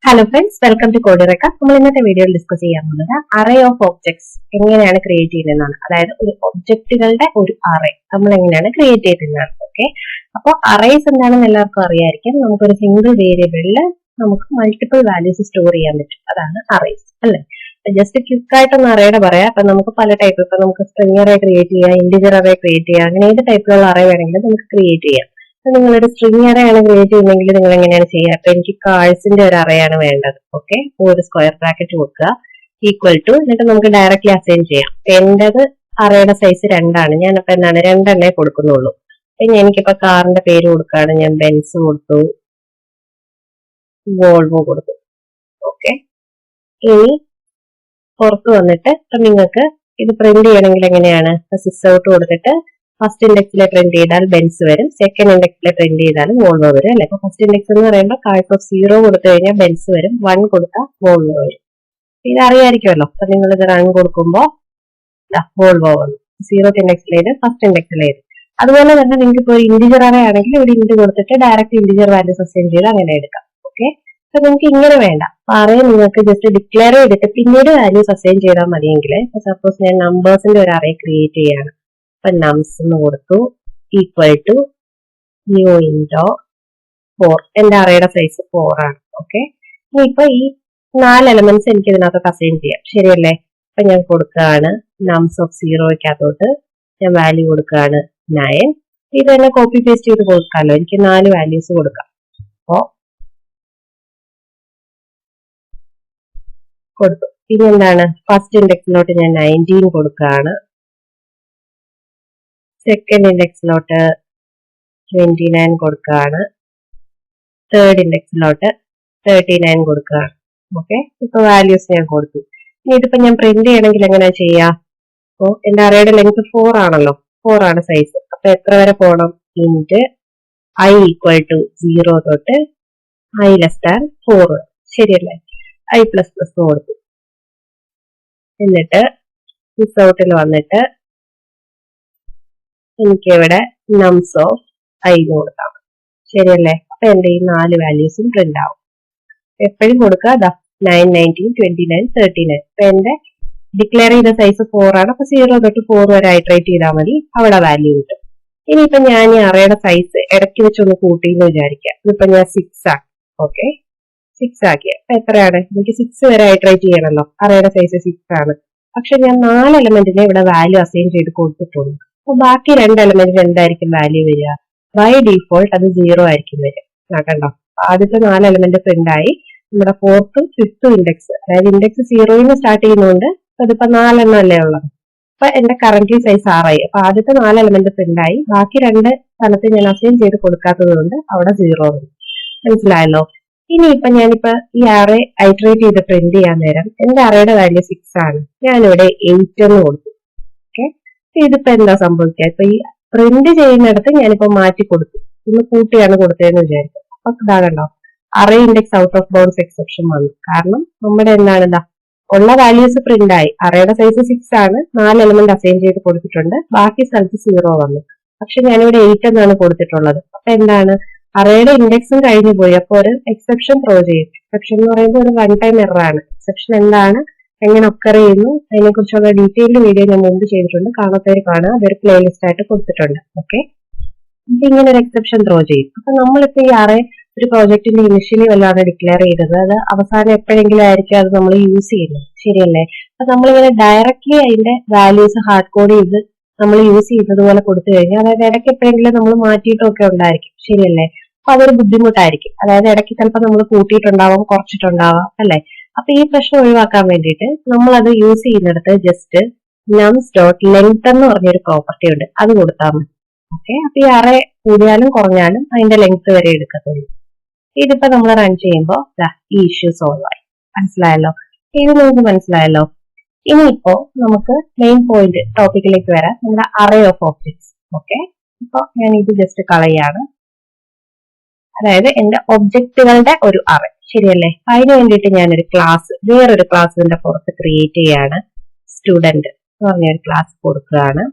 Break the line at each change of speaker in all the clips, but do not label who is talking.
Hello friends, welcome to eureka. നമ്മൾ ഇന്നത്തെ വീഡിയോയിൽ ഡിസ്കസ് ചെയ്യാൻ പോകുന്നത് array of objects എങ്ങനെയാണ് ക്രിയേറ്റ് ചെയ്യുന്നതെന്നാണ്. അതായത് ഒരു ഒബ്ജക്റ്റുകളുടെ ഒരു array നമ്മൾ എങ്ങനെയാണ് ക്രിയേറ്റ് ചെയ്യുന്നതാണ്. ഓക്കെ, അപ്പോൾ arrays എന്താണെന്ന് എല്ലാവർക്കും അറിയായിരിക്കും. നമുക്കൊരു സിംഗിൾ വേരിയബിളിൽ നമുക്ക് മൾട്ടിപ്പിൾ വാല്യൂസ് സ്റ്റോർ ചെയ്യാൻ പറ്റും. അതാണ് arrays അല്ലേ. ജസ്റ്റ് ക്വിക്ക് ആയിട്ടൊന്ന് arrayയുടെ പറയാം. അപ്പൊ നമുക്ക് പല ടൈപ്പ്, ഇപ്പൊ നമുക്ക് സ്ട്രിംഗ് array ക്രിയേറ്റ് ചെയ്യാം, ഇന്റിജർ array ക്രിയേറ്റ് ചെയ്യാം, അങ്ങനെ ഏത് ടൈപ്പിലുള്ള array വേണമെങ്കിലും നമുക്ക് ക്രിയേറ്റ് ചെയ്യാം. നിങ്ങളൊരു സ്ട്രിംഗ് array ആണ് ക്രിയേറ്റ് ചെയ്യുന്നെങ്കിൽ നിങ്ങൾ എങ്ങനെയാണ് ചെയ്യുക? അപ്പൊ എനിക്ക് കാഴ്സിന്റെ ഒരു array ആണ് വേണ്ടത്. ഓക്കെ, ഒരു സ്ക്വയർ ബ്രാക്കറ്റ് കൊടുക്കുക, ഈക്വൽ ടു, എന്നിട്ട് നമുക്ക് ഡയറക്റ്റ്ലി അസൈൻ ചെയ്യാം. എന്റേത് arrayയുടെ സൈസ് 2 ആണ്. ഞാനപ്പോ എന്താണ് 2 കൊടുക്കുന്നുള്ളൂ. പിന്നെ എനിക്കിപ്പോ കാറിന്റെ പേര് കൊടുക്കുകയാണ്. ഞാൻ ബെൻസ് കൊടുത്തു, വോൾവോ കൊടുത്തു. ഓക്കെ, ഇനി പുറത്ത് വന്നിട്ട് ഇപ്പൊ നിങ്ങൾക്ക് ഇത് പ്രിന്റ് ചെയ്യണമെങ്കിൽ എങ്ങനെയാണ്? സിസ് ഔട്ട് കൊടുത്തിട്ട് ഫസ്റ്റ് ഇൻഡെക്സിൽ പ്രിന്റ് ചെയ്താൽ ബെൻസ് വരും, സെക്കൻഡ് ഇൻഡെക്സിൽ പ്രിന്റ് ചെയ്താലും വോൾവോ വരും അല്ലെ. അപ്പൊ ഫസ്റ്റ് ഇൻഡെക്സ് എന്ന് പറയുമ്പോൾ കാഴ്ച 0 കൊടുത്തു കഴിഞ്ഞാൽ ബെൻസ് വരും, 1 കൊടുത്താൽ വോൾവോ വരും. ഇത് അറിയായിരിക്കുമല്ലോ. അപ്പൊ നിങ്ങൾ ഇത് റൺ കൊടുക്കുമ്പോൾ വോൾവോ വന്നു, 0th ഇൻഡെക്സിലേത് ഫസ്റ്റ് ഇൻഡെക്സിലേത്. അതുപോലെ തന്നെ നിങ്ങൾക്ക് ഇപ്പോൾ ഒരു ഇന്റിജർ array ആണെങ്കിൽ ഒരു ഇന്റ് കൊടുത്തിട്ട് ഡയറക്റ്റ് ഇന്റിജർ വാല്യൂസ് അസൈൻ ചെയ്ത് അങ്ങനെ എടുക്കാം. ഓക്കെ, അപ്പൊ നിങ്ങൾക്ക് ഇങ്ങനെ വേണ്ട. array നിങ്ങൾക്ക് ജസ്റ്റ് ഡിക്ലെയർ ചെയ്തിട്ട് പിന്നീട് വാല്യൂസ് അസൈൻ ചെയ്താൽ മതിയെങ്കിൽ, സപ്പോസ് ഞാൻ നമ്പേഴ്സിന്റെ ഒരു array ക്രിയേറ്റ് ചെയ്യാണ്. അപ്പൊ നംസ് എന്ന് കൊടുത്തു, ഈക്വൽ ടു ന്യൂ ഇൻഡോ 4. എന്റെ arrayയുടെ സൈസ് 4 ആണ്. ഓക്കെ, ഇനിയിപ്പൊ ഈ 4 എലമെന്റ്സ് എനിക്ക് ഇതിനകത്ത് അസൈൻ ചെയ്യാം, ശരിയല്ലേ. അപ്പൊ ഞാൻ കൊടുക്കുകയാണ് നംസ് ഓഫ് 0ക്കകത്തോട്ട് ഞാൻ വാല്യൂ കൊടുക്കുകയാണ് 9. ഇത് തന്നെ കോപ്പി പേസ്റ്റ് ചെയ്ത് കൊടുക്കാമല്ലോ. എനിക്ക് 4 വാല്യൂസ് കൊടുക്കാം. അപ്പോ കൊടുത്തു. ഇനി എന്താണ്, ഫസ്റ്റ് ഇൻഡെക്സിലോട്ട് ഞാൻ 19 കൊടുക്കുകയാണ്, സെക്കൻഡ് ഇൻഡെക്സിലോട്ട് 29 കൊടുക്കുകയാണ്, തേർഡ് ഇൻഡെക്സിലോട്ട് 39 കൊടുക്കുകയാണ്. ഓക്കെ, ഇപ്പൊ വാല്യൂസ് ഞാൻ കൊടുത്തു. ഇനി ഇതിപ്പോ ഞാൻ പ്രിന്റ് ചെയ്യണമെങ്കിൽ എങ്ങനെ ചെയ്യാ? അപ്പോ എന്റെ arrayയുടെ ലെങ്ത് 4 ആണല്ലോ, 4 ആണ് സൈസ്. അപ്പൊ എത്ര വരെ പോകണം? ഇന്റ് I ഈക്വൽ ടു 0 തൊട്ട് I ലെസ് ദാൻ 4, ശരിയല്ലേ. I പ്ലസ് പ്ലസ് കൊടുത്തു. എന്നിട്ട് സിസ് ഔട്ടിൽ വന്നിട്ട് എനിക്ക് ഇവിടെ നംസ് ഓഫ് I കൊടുക്കാം, ശരിയല്ലേ. അപ്പൊ എന്റെ ഈ 4 വാല്യൂസും പ്രിന്റ് ആവും. എപ്പോഴും കൊടുക്കുക 9, 19, 29, 39. അപ്പൊ എന്റെ ഡിക്ലെയർ ചെയ്ത സൈസ് 4 ആണ്. അപ്പൊ 0 തൊട്ട് 4 വരെ ഐട്രേറ്റ് ചെയ്താൽ മതി, അവിടെ വാല്യൂ കിട്ടും. ഇനിയിപ്പൊ ഞാൻ ഈ arrayയുടെ സൈസ് ഇടയ്ക്ക് വെച്ചൊന്ന് കൂട്ടി എന്ന് വിചാരിക്കാം. ഇതിപ്പോ ഞാൻ 6 ആക്കി. ഓക്കെ, 6 ആക്കി. അപ്പൊ എത്രയാണ്? എനിക്ക് 6 വരെ ഐട്രേറ്റ് ചെയ്യണമല്ലോ. arrayയുടെ സൈസ് 6 ആണ്. പക്ഷെ ഞാൻ 4 എലമെന്റിനെ ഇവിടെ വാല്യൂ അസൈൻ ചെയ്ത് കൊടുത്തിട്ടുണ്ട്. അപ്പൊ ബാക്കി 2 എലമെന്റിന് എന്തായിരിക്കും വാല്യൂ വരിക? ബൈ ഡിഫോൾട്ട് അത് 0 ആയിരിക്കും വരിക. കണ്ടോ, ആദ്യത്തെ 4 എലമെന്റ് പ്രിന്റ് ആയി. നമ്മുടെ 4th 5th ഇൻഡെക്സ്, അതായത് ഇൻഡെക്സ് 0 സ്റ്റാർട്ട് ചെയ്യുന്നതുകൊണ്ട് അതിപ്പോ 4 അല്ലേ ഉള്ളത്. അപ്പൊ എന്റെ കറന്റ് സൈസ് 6 ആയി. അപ്പൊ ആദ്യത്തെ 4 എലമെന്റ് പ്രിന്റ് ആയി, ബാക്കി 2 സ്ഥലത്ത് ഞാൻ അസൈൻ ചെയ്ത് കൊടുക്കാത്തത് കൊണ്ട് അവിടെ 0 വരും. മനസ്സിലായല്ലോ. ഇനിയിപ്പൊ ഞാനിപ്പോ ഈ array ഐട്രേറ്റ് ചെയ്ത് പ്രിന്റ് ചെയ്യാൻ നേരം എന്റെ arrayയുടെ വാല്യൂ 6 ആണ്. ഞാനിവിടെ 8 എന്ന് കൊടുത്തു. ഓക്കെ, ഇതിപ്പോ എന്താ സംഭവിക്കുക? ഇപ്പൊ ഈ പ്രിന്റ് ചെയ്യുന്നിടത്ത് ഞാനിപ്പോ മാറ്റി കൊടുത്തു, ഇന്ന് കൂട്ടിയാണ് കൊടുത്തതെന്ന് വിചാരിക്കും. അപ്പൊ ഇതാ കണ്ടോ, array index out of bounds exception വന്നു. കാരണം നമ്മുടെ എന്താണ്, ഇതാ ഉള്ള വാല്യൂസ് പ്രിന്റ് ആയി. arrayയുടെ സൈസ് 6 ആണ്, 4 എലമെന്റ് അസൈൻ ചെയ്ത് കൊടുത്തിട്ടുണ്ട്, ബാക്കി സ്ഥലത്ത് 0 വന്നു. പക്ഷെ ഞാനിവിടെ 8 എന്നാണ് കൊടുത്തിട്ടുള്ളത്. അപ്പൊ എന്താണ്, arrayയുടെ ഇൻഡെക്സും കഴിഞ്ഞു പോയി. അപ്പൊ ഒരു എക്സെപ്ഷൻ ത്രോ ചെയ്യും. എക്സെപ്ഷൻ എന്ന് പറയുമ്പോൾ ഒരു വൺ ടൈം എറർ ആണ്. എക്സെപ്ഷൻ എന്താണ്, എങ്ങനെ ഒക്കർ ചെയ്യുന്നു, അതിനെ കുറിച്ചുള്ള ഡീറ്റെയിൽഡ് വീഡിയോ ഞാൻ മുമ്പ് ചെയ്തിട്ടുണ്ട്. കാണാത്തവർ കാണുക, അതൊരു പ്ലേലിസ്റ്റ് ആയിട്ട് കൊടുത്തിട്ടുണ്ട്. ഓക്കെ, ഇങ്ങനെ ഒരു എക്സെപ്ഷൻ ത്രോ ചെയ്യും. അപ്പൊ നമ്മളിപ്പോ ഈ array ഒരു പ്രോജക്റ്റിന്റെ ഇനിഷ്യലി വല്ലാണ് ഡിക്ലെയർ ചെയ്തത്, അത് അവസാനം എപ്പോഴെങ്കിലും ആയിരിക്കും അത് നമ്മൾ യൂസ് ചെയ്യുന്നത്, ശരിയല്ലേ. അപ്പൊ നമ്മളിങ്ങനെ ഡയറക്ട്ലി അതിന്റെ വാല്യൂസ് ഹാർഡ് കോഡ് ചെയ്ത് നമ്മൾ യൂസ് ചെയ്യുന്നതുപോലെ കൊടുത്തു കഴിഞ്ഞാൽ, അതായത് ഇടയ്ക്ക് എപ്പോഴെങ്കിലും നമ്മൾ മാറ്റിയിട്ടൊക്കെ ഉണ്ടായിരിക്കും, ശരിയല്ലേ. അപ്പൊ അതൊരു ബുദ്ധിമുട്ടായിരിക്കും. അതായത് ഇടയ്ക്ക് ചിലപ്പോൾ നമ്മൾ കൂട്ടിയിട്ടുണ്ടാവാം, കുറച്ചിട്ടുണ്ടാവാം അല്ലെ. അപ്പൊ ഈ പ്രശ്നം ഒഴിവാക്കാൻ വേണ്ടിയിട്ട് നമ്മൾ അത് യൂസ് ചെയ്യുന്നിടത്ത് ജസ്റ്റ് നംസ് ഡോട്ട് ലെങ്ത് എന്ന് പറഞ്ഞൊരു പ്രോപ്പർട്ടി ഉണ്ട്, അത് കൊടുത്താൽ മതി. ഓക്കെ, അപ്പൊ ഈ array കൂടിയാലും കുറഞ്ഞാലും അതിന്റെ ലെങ്ത് വരെ എടുക്കത്തുള്ളൂ. ഇതിപ്പോ നമ്മൾ റൺ ചെയ്യുമ്പോൾ ഈ ഇഷ്യൂ സോൾവ് ആയി. മനസ്സിലായല്ലോ, ഇത് നിങ്ങൾക്ക് മനസ്സിലായല്ലോ. ഇനിയിപ്പോ നമുക്ക് മെയിൻ പോയിന്റ് ടോപ്പിക്കിലേക്ക് വരാം, നമ്മുടെ array ഓഫ് ഒബ്ജക്ട്സ്. ഓക്കെ, ഇപ്പൊ ഞാൻ ഇത് ജസ്റ്റ് കളയാണ്. അതായത് എന്റെ ഒബ്ജക്റ്റുകളുടെ ഒരു array, ശരിയല്ലേ. അതിന് വേണ്ടിയിട്ട് ഞാനൊരു ക്ലാസ്, വേറൊരു ക്ലാസ് ഇതിന്റെ പുറത്ത് ക്രിയേറ്റ് ചെയ്യാണ്. സ്റ്റുഡന്റ് എന്ന് പറഞ്ഞൊരു ക്ലാസ് കൊടുക്കുകയാണ്.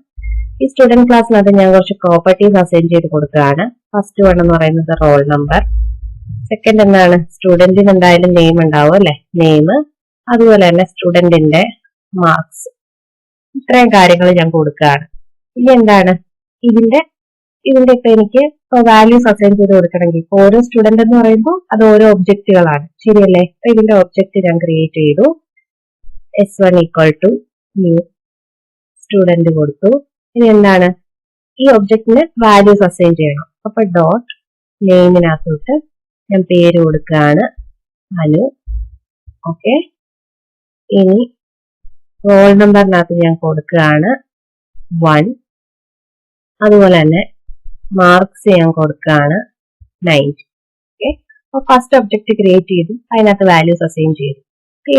ഈ സ്റ്റുഡന്റ് ക്ലാസ്സിനകത്ത് ഞാൻ കുറച്ച് പ്രോപ്പർട്ടീസ് അസൈൻ ചെയ്ത് കൊടുക്കുകയാണ്. ഫസ്റ്റ് വൺ എന്ന് പറയുന്നത് റോൾ നമ്പർ, സെക്കൻഡ് എന്താണ്, സ്റ്റുഡന്റിന് എന്തായാലും നെയിം ഉണ്ടാവും അല്ലെ, നെയിം, അതുപോലെ തന്നെ സ്റ്റുഡന്റിന്റെ മാർക്സ്. ഇത്രയും കാര്യങ്ങൾ ഞാൻ കൊടുക്കുകയാണ്. ഇനി എന്താണ് ഇതിന്റെ ഇപ്പൊ എനിക്ക് വാല്യൂസ് അസൈൻ ചെയ്ത് കൊടുക്കണമെങ്കിൽ ഓരോ സ്റ്റുഡന്റ് എന്ന് പറയുമ്പോൾ അത് ഓരോ ഒബ്ജക്റ്റുകളാണ്, ശരിയല്ലേ? അപ്പൊ ഇതിന്റെ ഒബ്ജക്റ്റ് ഞാൻ ക്രിയേറ്റ് ചെയ്തു. S1 equal to new student കൊടുത്തു. ഇനി എന്താണ്, ഈ ഒബ്ജക്റ്റിന് വാല്യൂസ് അസൈൻ ചെയ്യണം. അപ്പൊ ഡോട്ട് നെയിമിനകത്തോട്ട് ഞാൻ പേര് കൊടുക്കുകയാണ് അനു. ഓക്കെ, ഇനി റോൾ നമ്പറിനകത്ത് ഞാൻ കൊടുക്കുകയാണ് 1. അതുപോലെ തന്നെ മാർക്സ് ഞാൻ കൊടുക്കുകയാണ് 90. ഓക്കെ, അപ്പൊ ഫസ്റ്റ് ഒബ്ജക്റ്റ് ക്രിയേറ്റ് ചെയ്തു, അതിനകത്ത് വാല്യൂസ് അസൈൻ ചെയ്തു.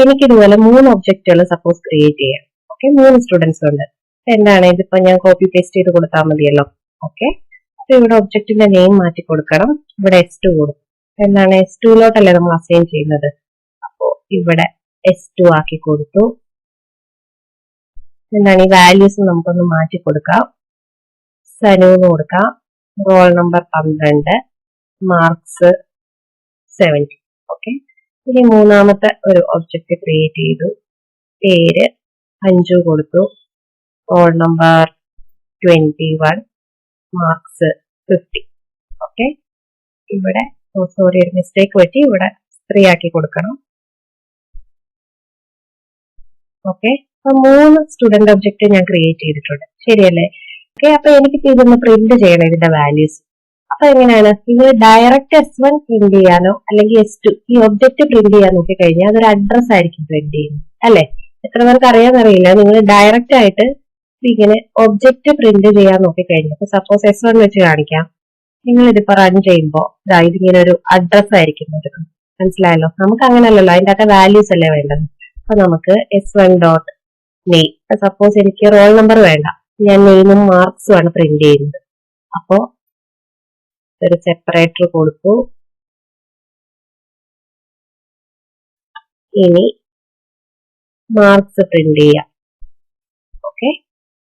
എനിക്കിതുപോലെ 3 ഒബ്ജക്റ്റുകൾ സപ്പോസ് ക്രിയേറ്റ് ചെയ്യാം. ഓക്കെ, 3 സ്റ്റുഡൻസ് ഉണ്ട്. എന്താണ് ഇതിപ്പോ ഞാൻ കോപ്പി പേസ്റ്റ് ചെയ്ത് കൊടുത്താൽ മതിയല്ലോ. ഓക്കെ, അപ്പൊ ഇവിടെ ഒബ്ജക്റ്റിന്റെ നെയിം മാറ്റി കൊടുക്കണം. ഇവിടെ S2 കൊടുക്കും. എന്താണ് S2ലോട്ടല്ലേ നമ്മൾ അസൈൻ ചെയ്യുന്നത്. അപ്പോ ഇവിടെ S2 ആക്കി കൊടുത്തു. എന്താണ് ഈ വാല്യൂസ് നമുക്കൊന്ന് മാറ്റി കൊടുക്കാം. സനു എന്ന് കൊടുക്കാം. Roll number 12, marks 70. ഓക്കെ, ഇനി മൂന്നാമത്തെ ഒരു ഒബ്ജക്റ്റ് ക്രിയേറ്റ് ചെയ്തു. പേര് അഞ്ജു കൊടുത്തു. Roll number 21, marks 50. ഓക്കെ, ഇവിടെ സോറി ഒരു മിസ്റ്റേക്ക് പറ്റി, ഇവിടെ 3 ആക്കി കൊടുക്കണം. ഓക്കെ, അപ്പൊ 3 സ്റ്റുഡന്റ് ഒബ്ജക്റ്റ് ഞാൻ ക്രിയേറ്റ് ചെയ്തിട്ടുണ്ട്, ശരിയല്ലേ? ഓക്കെ, അപ്പൊ എനിക്ക് ഇതൊന്ന് പ്രിന്റ് ചെയ്യണം ഇതിന്റെ വാല്യൂസ്. അപ്പൊ എങ്ങനെയാണ്, നിങ്ങൾ ഡയറക്റ്റ് S1 പ്രിന്റ് ചെയ്യാനോ അല്ലെങ്കിൽ S2 ഈ ഒബ്ജക്റ്റ് പ്രിന്റ് ചെയ്യാൻ നോക്കി കഴിഞ്ഞാൽ അതൊരു അഡ്രസ് ആയിരിക്കും പ്രിന്റ് ചെയ്യുന്നത് അല്ലെ? എത്ര പേർക്ക് അറിയാന്നറിയില്ല. നിങ്ങൾ ഡയറക്റ്റ് ആയിട്ട് ഇങ്ങനെ ഒബ്ജക്റ്റ് പ്രിന്റ് ചെയ്യാൻ നോക്കി കഴിഞ്ഞു. അപ്പൊ സപ്പോസ് S1 വെച്ച് കാണിക്കാം. നിങ്ങൾ ഇതിപ്പോ റൺ ചെയ്യുമ്പോൾ ഇതിങ്ങനെ ഒരു അഡ്രസ് ആയിരിക്കും വരുന്നത്, മനസ്സിലായല്ലോ? നമുക്ക് അങ്ങനെയല്ലല്ലോ, അതിന്റെ അകത്തെ വാല്യൂസ് അല്ലേ വേണ്ടത്. അപ്പൊ നമുക്ക് S1 ഡോട്ട് നെയിം, സപ്പോസ് എനിക്ക് റോൾ നമ്പർ വേണ്ട, ഞാൻ നെയിമും മാർക്സും ആണ് പ്രിന്റ് ചെയ്യുന്നത്. അപ്പോ ഒരു സെപ്പറേറ്റർ കൊടുത്തു. ഇനി മാർക്സ് പ്രിന്റ് ചെയ്യാം. ഓക്കെ,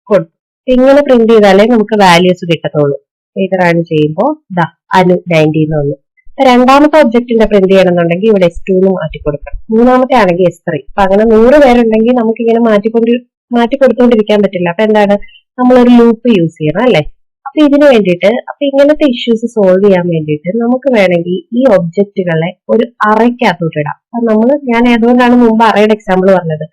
കൊടുത്തു. ഇങ്ങനെ പ്രിന്റ് ചെയ്താലേ നമുക്ക് വാല്യൂസ് കിട്ടത്തുള്ളൂ. ഇത് റൺ ചെയ്യുമ്പോൾ അനു 90 വന്നു. രണ്ടാമത്തെ ഒബ്ജക്റ്റിന്റെ പ്രിന്റ് ചെയ്യണമെന്നുണ്ടെങ്കിൽ ഇവിടെ S2 മാറ്റി കൊടുക്കണം. മൂന്നാമത്തെ ആണെങ്കിൽ S3. അപ്പൊ അങ്ങനെ 100 പേരുണ്ടെങ്കിൽ നമുക്ക് ഇങ്ങനെ മാറ്റി കൊടുത്തോണ്ടിരിക്കാൻ പറ്റില്ല. അപ്പൊ എന്താണ്, നമ്മളൊരു ലൂപ്പ് യൂസ് ചെയ്യണം അല്ലെ? അപ്പൊ ഇതിനു വേണ്ടിയിട്ട്, അപ്പൊ ഇങ്ങനത്തെ ഇഷ്യൂസ് സോൾവ് ചെയ്യാൻ വേണ്ടിയിട്ട് നമുക്ക് വേണമെങ്കിൽ ഈ ഒബ്ജക്റ്റുകളെ ഒരു അറയ്ക്കകത്തോട്ട് ഇടാം. അപ്പൊ ഞാൻ ഏതുകൊണ്ടാണ് മുമ്പ് അറയുടെ എക്സാമ്പിൾ പറഞ്ഞത്.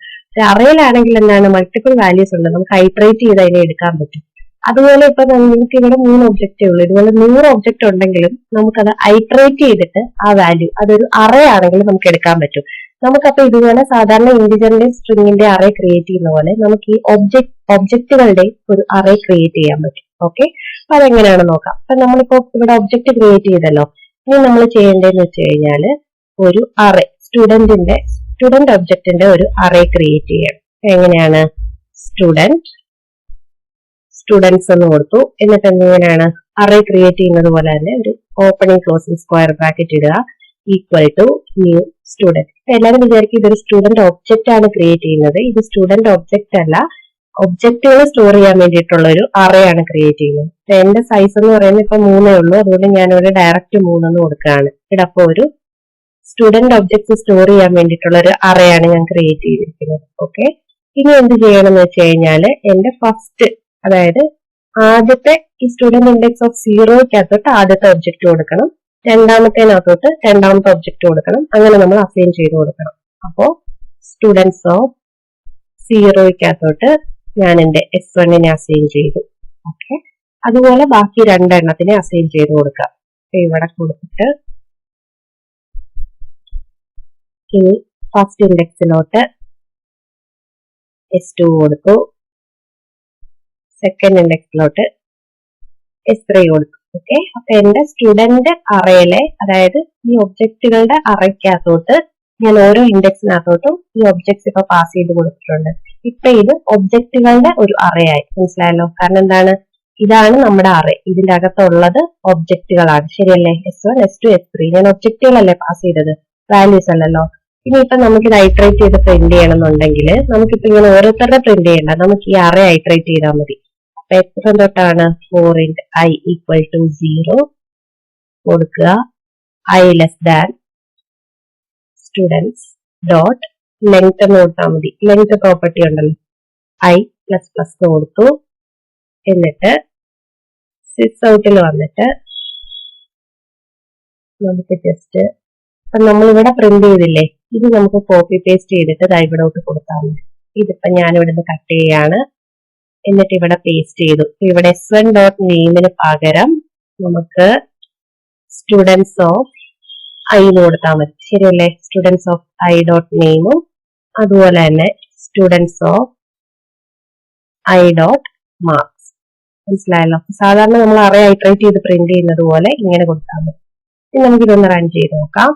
അറയിലാണെങ്കിൽ എന്താണ്, മൾട്ടിപ്പിൾ വാല്യൂസ് ഉണ്ട്, നമുക്ക് ഹൈട്രേറ്റ് ചെയ്ത് അതിനെ എടുക്കാൻ പറ്റും. അതുപോലെ ഇപ്പൊ നമുക്ക് ഇവിടെ 3 ഒബ്ജക്റ്റേ ഉള്ളൂ. ഇതുപോലെ 100 ഒബ്ജക്റ്റ് ഉണ്ടെങ്കിലും നമുക്കത് ഐട്രേറ്റ് ചെയ്തിട്ട് ആ വാല്യൂ അതൊരു അറേ ആണെങ്കിൽ നമുക്ക് എടുക്കാൻ പറ്റും. നമുക്കപ്പോ ഇതുപോലെ സാധാരണ ഇന്റിജറിന്റെ സ്ട്രിങ്ങിന്റെ അറേ ക്രിയേറ്റ് ചെയ്യുന്ന പോലെ നമുക്ക് ഈ ഒബ്ജക്റ്റുകളുടെ ഒരു അറേ ക്രിയേറ്റ് ചെയ്യാൻ പറ്റും. ഓക്കെ, അപ്പൊ അതെങ്ങനെയാണ് നോക്കാം. അപ്പൊ നമ്മളിപ്പോ ഇവിടെ ഒബ്ജക്റ്റ് ക്രിയേറ്റ് ചെയ്തല്ലോ. ഇനി നമ്മൾ ചെയ്യേണ്ടതെന്ന് വെച്ച് കഴിഞ്ഞാൽ ഒരു അറേ സ്റ്റുഡന്റ് ഒബ്ജക്റ്റിന്റെ ഒരു അറേ ക്രിയേറ്റ് ചെയ്യണം. എങ്ങനെയാണ്, സ്റ്റുഡൻസ് എന്ന് കൊടുത്തു. എന്നിട്ട് എങ്ങനെയാണ് അറേ ക്രിയേറ്റ് ചെയ്യുന്നത് പോലെ തന്നെ ഒരു ഓപ്പണിംഗ് ക്ലോസിംഗ് സ്ക്വയർ ബ്രാക്കറ്റ് ഇടുക, ഈക്വൽ ടു ന്യൂ സ്റ്റുഡന്റ്. എല്ലാവരും വിചാരിക്കും ഇതൊരു സ്റ്റുഡന്റ് ഒബ്ജക്റ്റ് ആണ് ക്രിയേറ്റ് ചെയ്യുന്നത്. ഇത് സ്റ്റുഡന്റ് ഒബ്ജക്റ്റ് അല്ല, ഒബ്ജക്റ്റുകൾ സ്റ്റോർ ചെയ്യാൻ വേണ്ടിയിട്ടുള്ള ഒരു അറേ ആണ് ക്രിയേറ്റ് ചെയ്യുന്നത്. എന്റെ സൈസ് എന്ന് പറയുന്നത് ഇപ്പൊ 3 ഉള്ളൂ. അതുകൊണ്ട് ഞാനിവിടെ ഡയറക്റ്റ് 3 എന്ന് കൊടുക്കുകയാണ്. ഇവിടെ അപ്പൊ ഒരു സ്റ്റുഡന്റ് ഒബ്ജക്ട്സ് സ്റ്റോർ ചെയ്യാൻ വേണ്ടിയിട്ടുള്ള ഒരു അറേ ആണ് ഞാൻ ക്രിയേറ്റ് ചെയ്തിരിക്കുന്നത്. ഓക്കെ, ഇനി എന്ത് ചെയ്യണം എന്ന് വെച്ച് കഴിഞ്ഞാൽ എന്റെ ഫസ്റ്റ്, അതായത് ആദ്യത്തെ ഈ സ്റ്റുഡന്റ് ഇൻഡെക്സ് ഓഫ് 0ക്കകത്തോട്ട് ആദ്യത്തെ ഒബ്ജക്റ്റ് കൊടുക്കണം, രണ്ടാമത്തേനകത്തോട്ട് രണ്ടാമത്തെ ഒബ്ജക്റ്റ് കൊടുക്കണം. അങ്ങനെ നമ്മൾ അസൈൻ ചെയ്ത് കൊടുക്കണം. അപ്പോ സ്റ്റുഡൻസ് ഓഫ് 0ക്കകത്തോട്ട് ഞാൻ എന്റെ S1നെ അസൈൻ ചെയ്തു. ഓക്കെ, അതുപോലെ ബാക്കി 2 എണ്ണത്തിനെ അസൈൻ ചെയ്ത് കൊടുക്കാം. ഇവിടെ കൊടുത്തിട്ട് ഇനി ഫസ്റ്റ് ഇൻഡെക്സിലോട്ട് S2 കൊടുത്തു, സെക്കൻഡ് ഇൻഡെക്സിലോട്ട് S3 കൊടുത്തു. ഓക്കെ, അപ്പൊ എന്റെ സ്റ്റുഡന്റ് അറയിലെ, അതായത് ഈ ഒബ്ജക്റ്റുകളുടെ അറയ്ക്കകത്തോട്ട് ഞാൻ ഓരോ ഇൻഡെക്സിനകത്തോട്ടും ഈ ഒബ്ജക്ട്സ് ഇപ്പൊ പാസ് ചെയ്ത് കൊടുത്തിട്ടുണ്ട്. ഇപ്പൊ ഇത് ഒബ്ജക്റ്റുകളുടെ ഒരു അറയായി, മനസ്സിലായല്ലോ? കാരണം എന്താണ്, ഇതാണ് നമ്മുടെ അറേ, ഇതിന്റെ അകത്തുള്ളത് ഒബ്ജക്റ്റുകളാണ്, ശരിയല്ലേ? S1, S2, S3 ഞാൻ ഒബ്ജക്റ്റുകളല്ലേ പാസ് ചെയ്തത്, വാല്യൂസ് അല്ലല്ലോ. ഇനിയിപ്പൊ നമുക്ക് ഇത് ഐട്രേറ്റ് ചെയ്ത് പ്രിന്റ് ചെയ്യണമെന്നുണ്ടെങ്കിൽ നമുക്കിപ്പോ ഇങ്ങനെ ഓരോരുത്തരുടെ പ്രിന്റ് ചെയ്യണ്ട, നമുക്ക് ഈ അറേ ഐട്രേറ്റ് ചെയ്താൽ മതി. അപ്പൊ എത്ര തൊട്ടാണ് 4 × i = 0 കൊടുക്കുക. I less than students dot length എന്ന് കൊടുത്താൽ മതി. ലെങ്ത് പ്രോപ്പർട്ടി ഉണ്ടല്ലോ, ഐ പ്ലസ് പ്ലസ് കൊടുത്തു. എന്നിട്ട് സിസ് ഔട്ടിൽ വന്നിട്ട് നമുക്ക് ജസ്റ്റ് നമ്മളിവിടെ പ്രിന്റ് ചെയ്തില്ലേ, ഇത് നമുക്ക് കോപ്പി പേസ്റ്റ് ചെയ്തിട്ട് ഇവിടോട്ട് കൊടുത്താൽ മതി. ഇതിപ്പോ ഞാൻ ഇവിടുന്ന് കട്ട് ചെയ്യാണ്, എന്നിട്ട് ഇവിടെ പേസ്റ്റ് ചെയ്തു. ഇവിടെ S1 ഡോട്ട് നെയിമിന് പകരം നമുക്ക് സ്റ്റുഡൻസ് ഓഫ് ഐ എന്ന് കൊടുത്താൽ മതി. ശരിയല്ലേ? സ്റ്റുഡൻസ് ഓഫ് ഐ ഡോട്ട് നെയിമും അതുപോലെ തന്നെ students of I dot marks. മനസ്സിലായല്ലോ? സാധാരണ നമ്മൾ അറേ ഐട്രേറ്റ് ചെയ്ത് പ്രിന്റ് ചെയ്യുന്നത് പോലെ ഇങ്ങനെ കൊടുത്താൽ മതി. ഇനി നമുക്കിതൊന്ന് റൺ ചെയ്ത് നോക്കാം.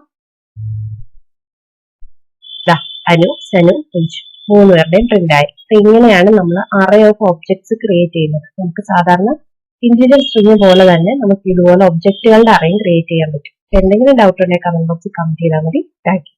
അനു, സനു, കുഞ്ചു 3 പേരുടെയും പ്രിന്റ് ആയി. അപ്പൊ ഇങ്ങനെയാണ് നമ്മൾ അറേ ഓഫ് ഒബ്ജക്ട്സ് ക്രിയേറ്റ് ചെയ്യുന്നത്. നമുക്ക് സാധാരണ ഇന്റിജർ സ്ട്രിംഗ് പോലെ തന്നെ നമുക്ക് ഇതുപോലെ ഒബ്ജക്റ്റുകളുടെ അറേയും ക്രിയേറ്റ് ചെയ്യാൻ പറ്റും. എന്തെങ്കിലും ഡൗട്ട് ഉണ്ടെങ്കിൽ കമന്റ് ബോക്സിൽ കമന്റ് ചെയ്താൽ മതി. Thank you.